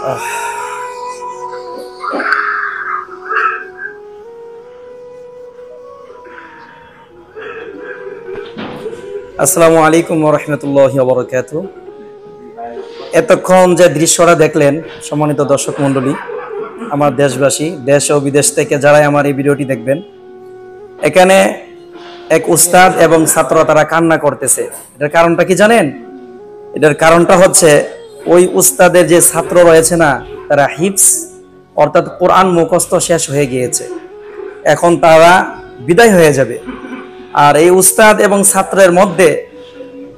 আসসালামু আলাইকুম ওয়া রাহমাতুল্লাহি ওয়া বারাকাতুহু। এতক্ষণ যে দৃশ্যটা দেখলেন সম্মানিত দর্শক মণ্ডলী, আমার দেশবাসী, দেশ ও বিদেশ থেকে যারাই আমার এই ভিডিওটি দেখবেন, এখানে এক উস্তাদ এবং ছাত্র তারা কান্না করতেছে। এটার কারণটা কি জানেন? এটার কারণটা হচ্ছে ওই উস্তাদের যে ছাত্র রয়েছে না, তারা হিফজ অর্থাৎ কোরআন মুখস্থ শেষ হয়ে গিয়েছে, এখন তারা বিদায় হয়ে যাবে। আর এই উস্তাদ এবং ছাত্রের মধ্যে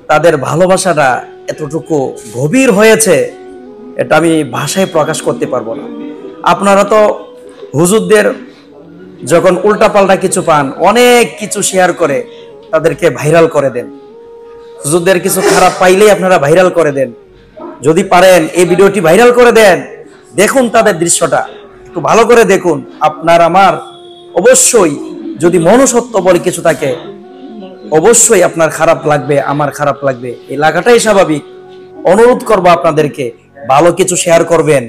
তাদের ভালোবাসাটা এতটুকু গভীর হয়েছে, এটা আমি ভাষায় প্রকাশ করতে পারবো না। আপনারা তো হুজুরদের যখন উল্টাপাল্টা কিছু পান, অনেক কিছু শেয়ার করে তাদেরকে ভাইরাল করে দেন। হুজুরদের কিছু খারাপ পাইলেই আপনারা ভাইরাল করে দেন। যদি পারেন এই ভিডিওটি ভাইরাল করে দেন, দেখুন তাদের দৃশ্যটা, একটু ভালো করে দেখুন। আপনার আমার অবশ্যই যদি মনুষ্যত্ব বলে কিছু থাকে, অবশ্যই আপনার খারাপ লাগবে, আমার খারাপ লাগবে, এই লাগাটাই স্বাভাবিক। অনুরোধ করবো আপনাদেরকে ভালো কিছু শেয়ার করবেন,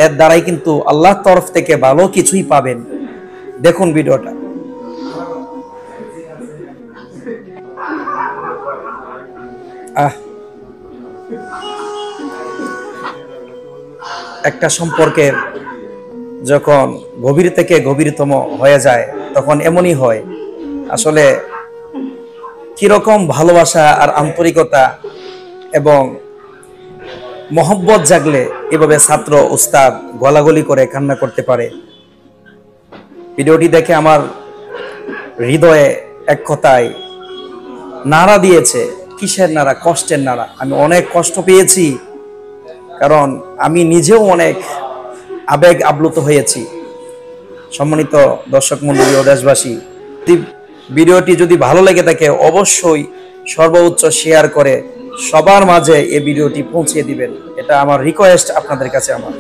এর দ্বারাই কিন্তু আল্লাহর তরফ থেকে ভালো কিছুই পাবেন। দেখুন ভিডিওটা। একটা সম্পর্কের যখন গভীর থেকে গভীরতম হয়ে যায়, তখন এমনই হয়। আসলে কিরকম ভালোবাসা আর আন্তরিকতা এবং মহব্বত জাগলে এভাবে ছাত্র উস্তাদ গলাগলি করে কান্না করতে পারে। ভিডিওটি দেখে আমার হৃদয়ে এক কথায় নাড়া দিয়েছে। কিসের নাড়া? কষ্টের নাড়া। আমি অনেক কষ্ট পেয়েছি, কারণ আমি নিজেও অনেক আবেগ আপ্লুত হয়েছি। সম্মানিত দর্শক মণ্ডলী ও দেশবাসী, ভিডিওটি যদি ভালো লেগে থাকে অবশ্যই সর্বোচ্চ শেয়ার করে সবার মাঝে এই ভিডিওটি পৌঁছে দিবেন। এটা আমার রিকোয়েস্ট আপনাদের কাছে আমার।